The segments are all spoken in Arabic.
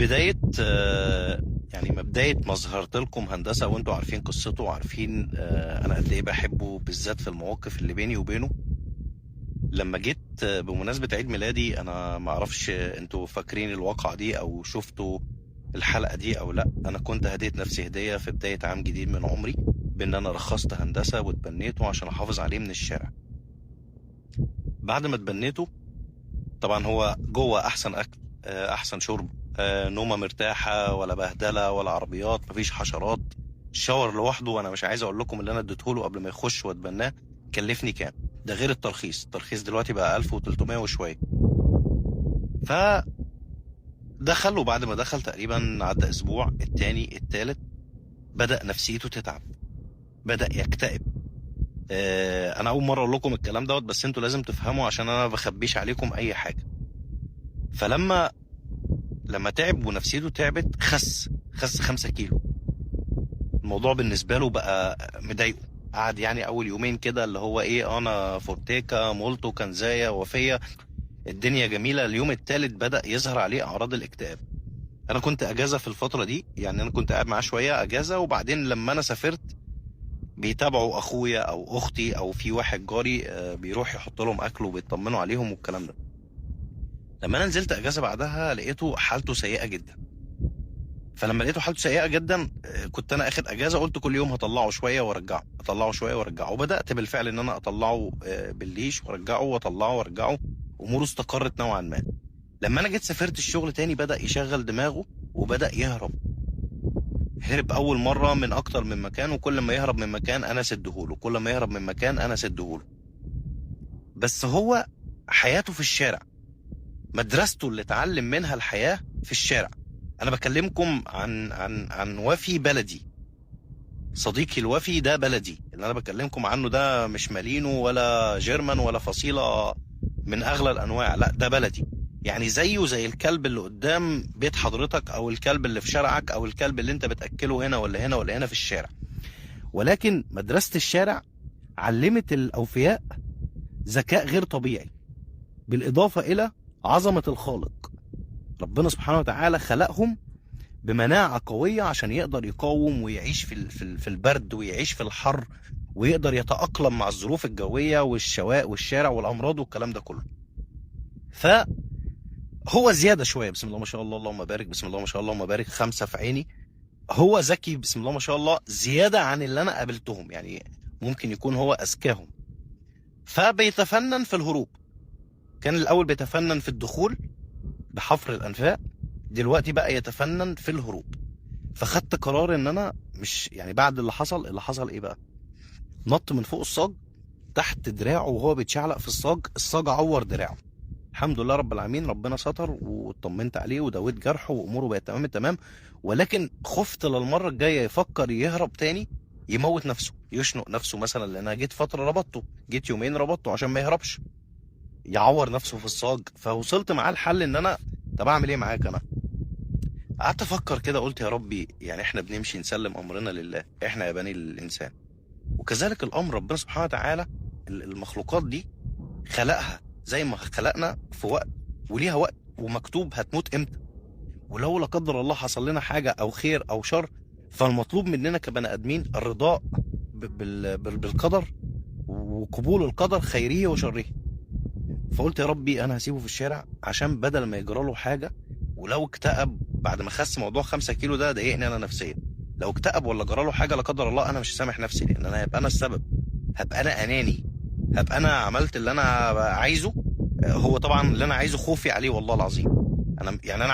بداية يعني بداية ما ظهرت لكم هندسة وانتوا عارفين قصته وعارفين انا قد ايه بحبه بالذات في المواقف اللي بيني وبينه. لما جيت بمناسبة عيد ميلادي، انا ما اعرفش انتوا فاكرين الواقعة دي او شفتوا الحلقة دي او لا. انا كنت هديت نفسي هدية في بداية عام جديد من عمري بان انا رخصت هندسة واتبنيته عشان احافظ عليه من الشارع. بعد ما اتبنيته طبعا هو جوه احسن اكل، احسن شرب، نومه مرتاحه، ولا بهدله ولا عربيات، مفيش حشرات. الشاور لوحده انا مش عايز اقول لكم اللي انا اديته له قبل ما يخش واتبناه كلفني كام. ده غير الترخيص دلوقتي بقى 1300 وشويه. فدخل، وبعد ما دخل تقريبا عدى اسبوع، التاني التالت، بدأ نفسيته تتعب، بدأ يكتئب. انا اول مره اقول لكم الكلام دوت، بس انتوا لازم تفهموا عشان انا ما بخبيش عليكم اي حاجه. فلما تعب ونفسيته تعبت، خس 5 كيلو. الموضوع بالنسبه له بقى مضايقه. قعد يعني اول يومين كده اللي هو ايه، انا فورتيكا مولتو كنزايا وفيه، الدنيا جميله. اليوم الثالث بدأ يظهر عليه اعراض الاكتئاب. انا كنت اجازه في الفتره دي، يعني انا كنت قاعد معاه شويه اجازه، وبعدين لما انا سافرت بيتابعوا اخويا او اختي او في واحد جاري بيروح يحط لهم اكل وبيطمنوا عليهم والكلام ده. لما انا نزلت اجازه بعدها لقيته حالته سيئه جدا. فلما لقيته حالته سيئه جدا، كنت انا اخد اجازه، قلت كل يوم هطلعه شويه وارجعه، اطلعه شويه وارجعه، وبدات بالفعل ان انا اطلعه بالليش وارجعه واطلعه وارجعه. اموره استقرت نوعا ما. لما انا جيت سافرت الشغل تاني، بدا يشغل دماغه وبدا يهرب. هرب اول مره من اكتر من مكان، وكل ما يهرب من مكان انا اسدهوله، كل ما يهرب من مكان انا اسدهوله. بس هو حياته في الشارع، مدرسته اللي اتعلم منها الحياه في الشارع. انا بكلمكم عن وفي بلدي، صديقي الوفي ده بلدي. اللي انا بكلمكم عنه ده مش مالينو ولا جيرمان ولا فصيلة من اغلى الانواع، لا ده بلدي. يعني زيه زي الكلب اللي قدام بيت حضرتك، او الكلب اللي في شارعك، او الكلب اللي انت بتاكله هنا ولا هنا ولا هنا في الشارع. ولكن مدرسة الشارع علمت الاوفياء ذكاء غير طبيعي، بالاضافة الى عظمة الخالق. ربنا سبحانه وتعالى خلقهم بمناعة قوية عشان يقدر يقاوم ويعيش في البرد، ويعيش في الحر، ويقدر يتأقلم مع الظروف الجوية والشواء والشارع والأمراض والكلام ده كله. فهو زيادة شوية، بسم الله ما شاء الله اللهم بارك، بسم الله ما شاء الله اللهم بارك، 5 في عيني. هو ذكي بسم الله ما شاء الله زيادة عن اللي أنا قابلتهم، يعني ممكن يكون هو أذكاهم. فبيتفنن في الهروب. كان الأول بيتفنن في الدخول بحفر الأنفاق، دلوقتي بقى يتفنن في الهروب. فخدت قرار ان انا مش يعني بعد اللي حصل ايه بقى، نط من فوق الصاج تحت دراعه وهو بيتشعلق في الصاج عور دراعه. الحمد لله رب العالمين، ربنا ستر واطمنت عليه وداويت جرحه واموره بقت تمام التمام. ولكن خفت للمره الجايه يفكر يهرب تاني، يموت نفسه، يشنق نفسه مثلا، لان انا جيت فتره ربطته، جيت يومين ربطته عشان ما يهربش، يعور نفسه في الصاج. فوصلت معاه الحل ان انا طب اعمل ايه معاك انا. قعدت افكر كده، قلت يا ربي يعني احنا بنمشي نسلم امرنا لله، احنا يا بني الانسان، وكذلك الامر ربنا سبحانه وتعالى. المخلوقات دي خلقها زي ما خلقنا في وقت، وليها وقت ومكتوب هتموت امتى. ولو لا قدر الله حصل لنا حاجه او خير او شر، فالمطلوب مننا كبني ادمين الرضاء بالقدر، وقبول القدر خيره وشره. فقلت يا ربي انا هسيبه في الشارع عشان بدل ما يجرى له حاجه. ولو اكتئب بعد ما خس، موضوع 5 كيلو ده ضايقني انا نفسيا. لو اكتئب ولا جرى له حاجه لا قدر الله، انا مش سامح نفسي، لان انا هبقى انا السبب، هبقى انا اناني، هبقى انا عملت اللي انا عايزه. هو طبعا اللي انا عايزه خوفي عليه والله العظيم. انا يعني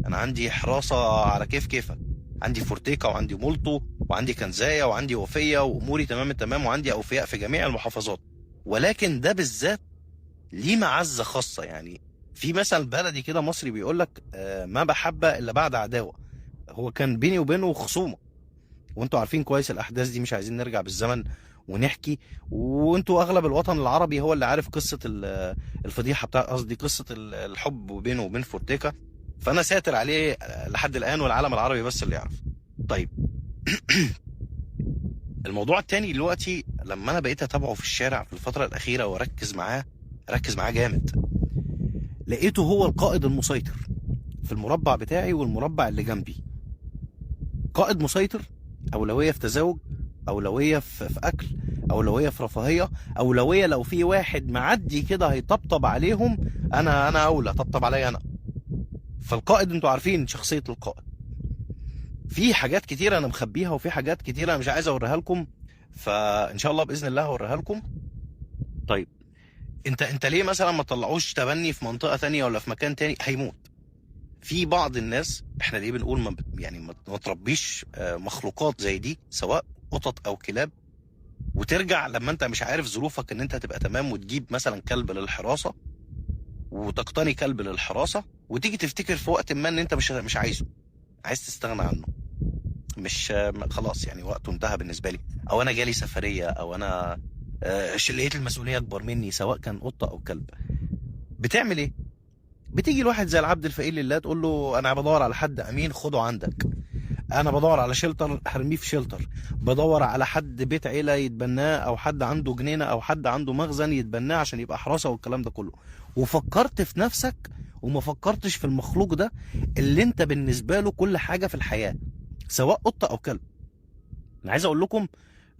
انا عندي حراسه على كيفك. عندي فورتيكا وعندي مولتو وعندي كنزايا وعندي وفيه، واموري تمام التمام، وعندي اوفياء في جميع المحافظات. ولكن ده بالذات ليه معزه خاصه. يعني في مثل بلدي كده مصري بيقول لك ما بحبه الا بعد عداوه. هو كان بيني وبينه خصومه، وانتوا عارفين كويس الاحداث دي، مش عايزين نرجع بالزمن ونحكي. وانتوا اغلب الوطن العربي هو اللي عارف قصه الفضيحه بتاع، قصدي قصه الحب بينه وبين فورتيكا. فانا ساتر عليه لحد الان، والعالم العربي بس اللي يعرف. طيب الموضوع التاني دلوقتي، لما انا بقيت اتابعه في الشارع في الفتره الاخيره واركز معاه، ركز معاه جامد، لقيته هو القائد المسيطر. في المربع بتاعي والمربع اللي جنبي. قائد مسيطر، اولويه في تزاوج، اولويه في اكل، اولويه في رفاهيه، اولويه لو في واحد معدي كده هيطبطب عليهم، انا اولى طبطب عليا انا. فالقائد انتوا عارفين شخصيه القائد. في حاجات كتيره انا مخبيها، وفي حاجات كتيره انا مش عايز اوريها لكم، فان شاء الله باذن الله هوريها لكم. طيب، انت ليه مثلا ما تطلعوش تبني في منطقه تانية ولا في مكان تاني؟ هيموت. في بعض الناس، احنا ليه بنقول يعني ما تربيش مخلوقات زي دي، سواء قطط او كلاب، وترجع لما انت مش عارف ظروفك ان انت تبقى تمام، وتجيب مثلا كلب للحراسه، وتقتني كلب للحراسه، وتيجي تفتكر في وقت ما ان انت مش عايزه، عايز تستغنى عنه، مش خلاص يعني وقته انتهى بالنسبه لي، او انا جالي سفريه، او انا لقيت المسؤوليه اكبر مني، سواء كان قطه او كلب. بتعمل ايه؟ بتيجي الواحد زي العبد الفقير لله تقول له انا بدور على حد امين خده عندك، انا بدور على شيلتر هرميه في شيلتر، بدور على حد بيت عيله يتبناه، او حد عنده جنينه، او حد عنده مخزن يتبناه عشان يبقى حراسه، والكلام ده كله. وفكرت في نفسك وما فكرتش في المخلوق ده اللي انت بالنسبه له كل حاجه في الحياه، سواء قطه او كلب. انا عايز اقول لكم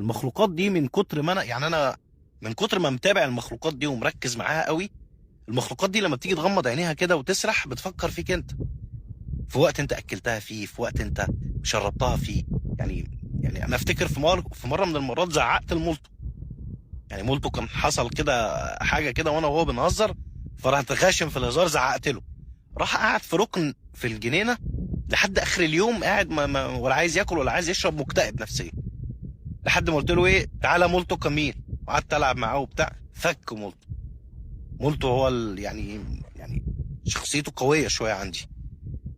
المخلوقات دي من كتر ما انا من كتر ما متابع المخلوقات دي ومركز معاها قوي، المخلوقات دي لما بتيجي تغمض عينيها كده وتسرح بتفكر فيك انت، في وقت انت اكلتها فيه، في وقت انت شربتها فيه. يعني انا افتكر في مره من المرات زعقت لمولتو. يعني مولتو كان حصل كده حاجه كده وانا وهو بنهزر، فرحت غاشم في الهزار زعقت له، راح قاعد في ركن في الجنينه لحد اخر اليوم، قاعد ولا عايز ياكل ولا عايز يشرب، مكتئب نفسيا، لحد ما قلت له ايه تعالى مولتو كمين، وقعدت العب معاه وبتاع، فك مولتو هو يعني شخصيته قويه شويه عندي،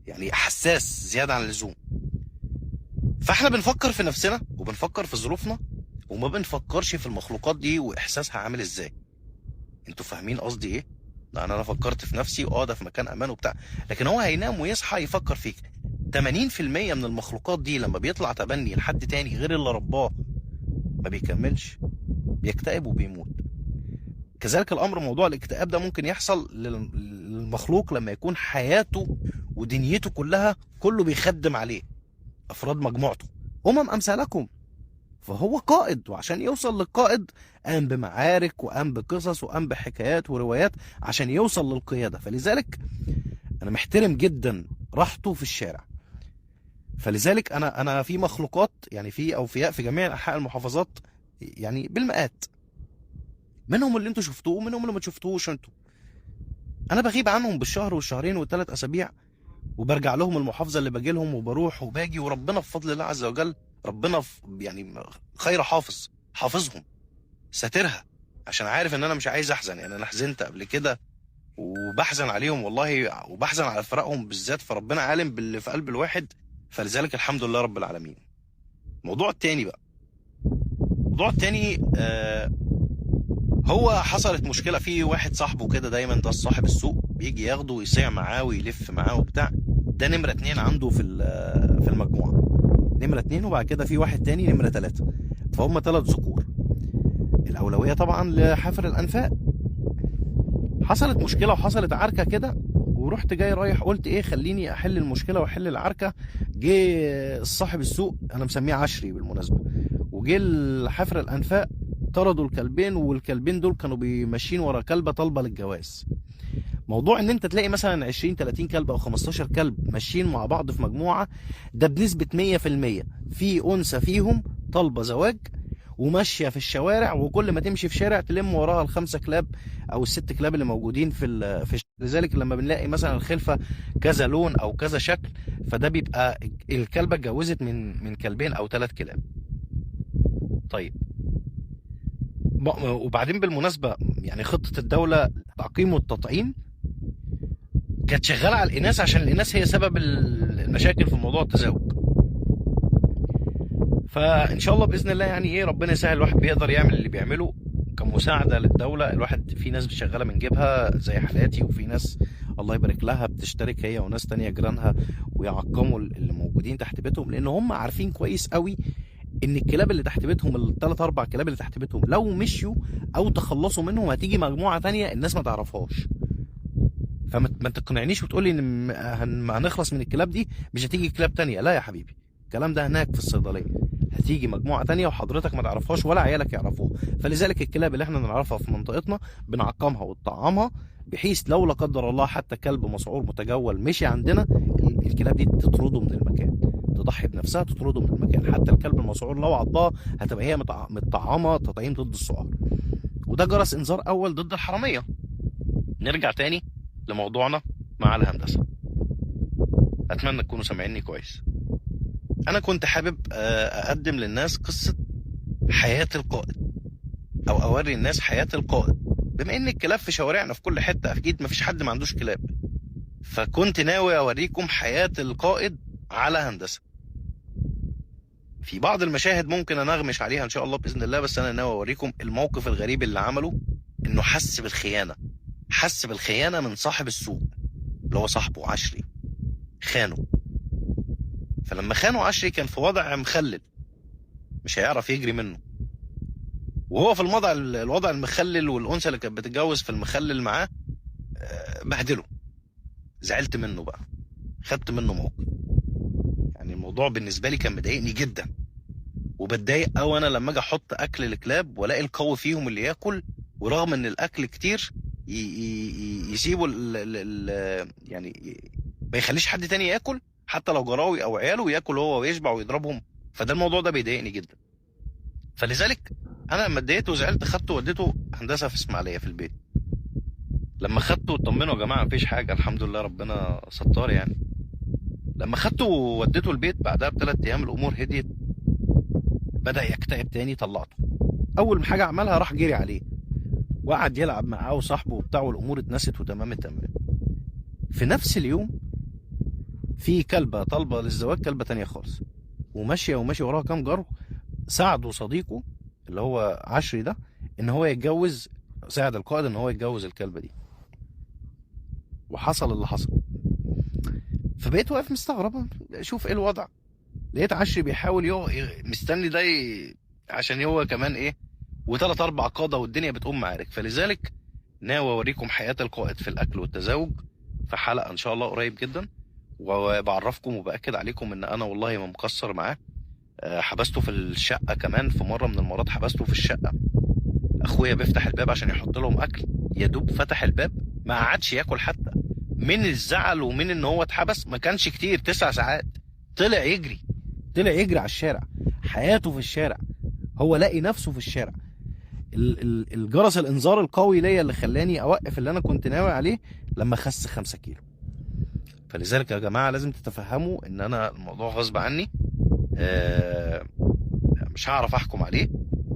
يعني حساس زياده عن اللزوم. فاحنا بنفكر في نفسنا وبنفكر في ظروفنا، وما بنفكرش في المخلوقات دي واحساسها عامل ازاي. انتوا فاهمين قصدي ايه؟ لان انا فكرت في نفسي، ده في مكان امان وبتاع، لكن هو هينام ويصحى يفكر فيك. 80% من المخلوقات دي لما بيطلع تبني لحد تاني غير اللي رباه ما بيكملش، بيكتئب وبيموت. كذلك الامر موضوع الاكتئاب ده ممكن يحصل للمخلوق لما يكون حياته ودنيته كله بيخدم عليه، افراد مجموعته، امثالكم. فهو قائد، وعشان يوصل للقائد قام بمعارك وقام بقصص وقام بحكايات وروايات عشان يوصل للقيادة. فلذلك انا محترم جدا راحته في الشارع. فلذلك انا في مخلوقات، يعني في اوفياء في جميع انحاء المحافظات، يعني بالمئات، منهم اللي انتوا شفتوه ومنهم اللي ما شفتوهوش انتوا. انا بغيب عنهم بالشهر والشهرين والثلاث اسابيع، وبرجع لهم المحافظه اللي باجي لهم، وبروح وباجي، وربنا بفضل الله عز وجل، ربنا يعني خير حافظهم ساترها، عشان عارف ان انا مش عايز احزن. يعني انا حزنت قبل كده وبحزن عليهم والله، وبحزن على فراقهم بالذات، فربنا عالم باللي في قلب الواحد، فلذلك الحمد لله رب العالمين. الموضوع التاني بقى، الموضوع التاني هو حصلت مشكله في واحد صاحبه كده، دايما ده صاحب السوق بيجي ياخده ويسيع معاه ويلف معاه وبتاع، ده نمره 2 عنده في المجموعه، نمره 2، وبعد كده في واحد تاني نمره 3، فهم 3 ذكور. الاولويه طبعا لحفر الانفاق. حصلت مشكله وحصلت عركه كده، ورحت جاي رايح قلت ايه خليني احل المشكله واحل العركه. جه صاحب السوق، انا مسميه عشري بالمناسبه، وجه حفر الانفاق، طردوا الكلبين، والكلبين دول كانوا بيمشين ورا كلبه طالبه للجواز. موضوع ان انت تلاقي مثلا 20 30 كلب او 15 كلب ماشيين مع بعض في مجموعه، ده بنسبه 100% في انثى فيهم طالبه زواج وماشيه في الشوارع، وكل ما تمشي في شارع تلم وراها ال5 كلاب او ال6 كلاب اللي موجودين لذلك لما بنلاقي مثلا الخلفه كذا لون او كذا شكل، فده بيبقى الكلبه اتجوزت من كلبين او 3 كلاب. طيب، وبعدين بالمناسبه يعني خطه الدوله التعقيم والتطعيم كانت شغاله على الاناث، عشان الاناث هي سبب المشاكل في موضوع التزاوج. فان شاء الله باذن الله يعني ايه ربنا يسهل، الواحد بيقدر يعمل اللي بيعمله كمساعده للدوله. الواحد في ناس شغاله من جيبها زي حالاتي، وفي ناس الله يبارك لها بتشترك هي وناس تانية جيرانها ويعقموا اللي موجودين تحت بيتهم، لان هم عارفين كويس قوي ان الكلاب اللي تحت بيتهم، ال3 4 كلاب اللي تحت بيتهم، لو مشيوا او تخلصوا منهم هتيجي مجموعه تانية الناس ما تعرفهاش. ما تقنعنيش وتقول لي ان ما هنخلص من الكلاب دي مش هتيجي كلاب تانية. لا يا حبيبي، الكلام ده هناك في الصيدليه، هتيجي مجموعه تانية وحضرتك ما تعرفهاش ولا عيالك يعرفوها. فلذلك الكلاب اللي احنا نعرفها في منطقتنا بنعقمها ونطعمها، بحيث لو لا قدر الله حتى كلب مسعور متجول مشي عندنا، الكلاب دي تطرده من المكان، تضحي بنفسها تطرده من المكان. حتى الكلب المسعور لو عضها هتبقى هي متطعمه تطعيم ضد السعار. وده جرس انذار اول ضد الحراميه. نرجع تاني لموضوعنا مع الهندسه. اتمنى تكونوا سامعيني كويس. انا كنت حابب اقدم للناس قصه حياه القائد، او اوري الناس حياه القائد. بما ان الكلاب في شوارعنا في كل حته، اكيد مفيش حد ما عندوش كلاب، فكنت ناوي اوريكم حياه القائد على هندسه. في بعض المشاهد ممكن انغمش عليها ان شاء الله باذن الله، بس انا ناوي اوريكم الموقف الغريب اللي عمله. انه حس بالخيانه، حس بالخيانه من صاحب السوق اللي هو صاحبه عشري، خانه. فلما خانه عشري كان في وضع مخلل، مش هيعرف يجري منه. وهو في الوضع المخلل، والانثى اللي كانت بتتجوز في المخلل معاه بهدله. زعلت منه بقى، خدت منه موقف. يعني الموضوع بالنسبه لي كان مضايقني جدا، وبتضايق قوي انا لما اجي احط اكل الكلاب والاقي القوي فيهم اللي ياكل، ورغم ان الاكل كتير يسيبوا يعني ما يخليش حد تاني ياكل، حتى لو جراوي او عياله، ياكل هو ويشبع ويضربهم. فده الموضوع ده بيضايقني جدا. فلذلك انا لما اتضايقت وزعلت خدته وديته هندسه في اسماعيليه في البيت. لما خدته اطمنوا يا جماعه مفيش حاجه، الحمد لله ربنا ستار يعني. لما خدته ووديته البيت بعدها ب3 ايام الامور هديت، بدا يكتئب تاني. طلعته، اول حاجه عملها راح جري عليه وقعد يلعب معاه وصاحبه وبتاع، والامور اتنست وتمام التمام. في نفس اليوم في كلبه طالبه للزواج، كلبه تانية خالص، وماشيه وراها كام جرو، ساعدوا صديقه اللي هو عشري ده ان هو يتجوز، ساعد القائد ان هو يتجوز الكلبه دي. وحصل اللي حصل. فبقيت واقف مستغربه شوف ايه الوضع. لقيت عشري بيحاول مستني ده عشان هو كمان ايه، و3 4 قاده والدنيا بتقوم معارك. فلذلك ناوي اوريكم حياه القائد في الاكل والتزاوج في حلقه ان شاء الله قريب جدا، وبعرفكم وباكد عليكم ان انا والله ما مقصر معاه. حبسته في الشقه كمان، في مره من المرات حبسته في الشقه. اخويا بيفتح الباب عشان يحط لهم اكل، يا دوب فتح الباب ما قعدش ياكل حتى من الزعل ومن ان هو اتحبس. ما كانش كتير، 9 ساعات. طلع يجري على الشارع، حياته في الشارع، هو لاقي نفسه في الشارع. الجرس الانذار القوي ليا اللي خلاني اوقف اللي انا كنت ناوي عليه لما خس 5 كيلو. فلذلك يا جماعه لازم تتفهموا ان انا الموضوع غصب عني، مش هعرف احكم عليه.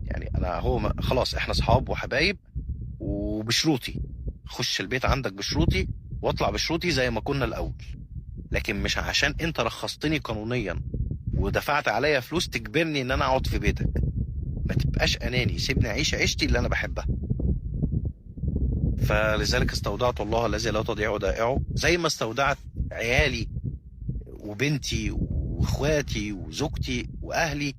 يعني انا هو خلاص احنا اصحاب وحبايب، وبشروطي خش البيت عندك بشروطي واطلع بشروطي زي ما كنا الاول. لكن مش عشان انت رخصتني قانونيا ودفعت عليا فلوس تجبرني ان انا اقعد في بيتك. ما تبقاش اناني، سيبني اعيش عيشتي اللي انا بحبها. فلذلك استودعت الله الذي لا تضيع ودائعه، زي ما استودعت عيالي وبنتي واخواتي وزوجتي واهلي.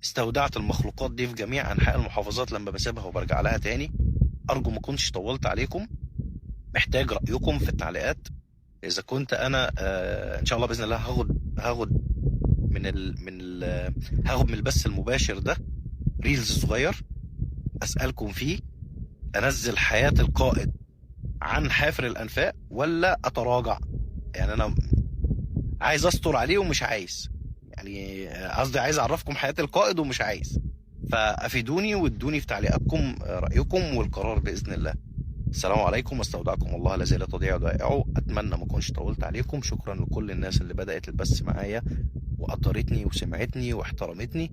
استودعت المخلوقات دي في جميع انحاء المحافظات لما بسيبها وبرجع لها تاني. ارجو ما كنتش طولت عليكم. محتاج رايكم في التعليقات. اذا كنت انا ان شاء الله باذن الله هاخد هاخد من البث المباشر ده ريلز صغير اسالكم فيه، انزل حياه القائد عن حافر الانفاق ولا اتراجع. يعني انا عايز استر عليه ومش عايز، يعني قصدي عايز اعرفكم حياه القائد ومش عايز. فافيدوني وادوني في تعليقاتكم رايكم والقرار باذن الله. السلام عليكم، واستودعكم الله الذي لا تضيع ودائعه. اتمنى ما اكونش طولت عليكم. شكرا لكل الناس اللي بدات البث معايا وقدرتني وسمعتني واحترمتني،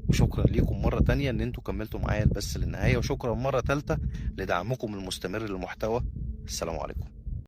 وشكرا ليكم مرة تانية ان انتوا كملتوا معايا البث للنهاية، وشكرا مرة ثالثة لدعمكم المستمر للمحتوى. السلام عليكم.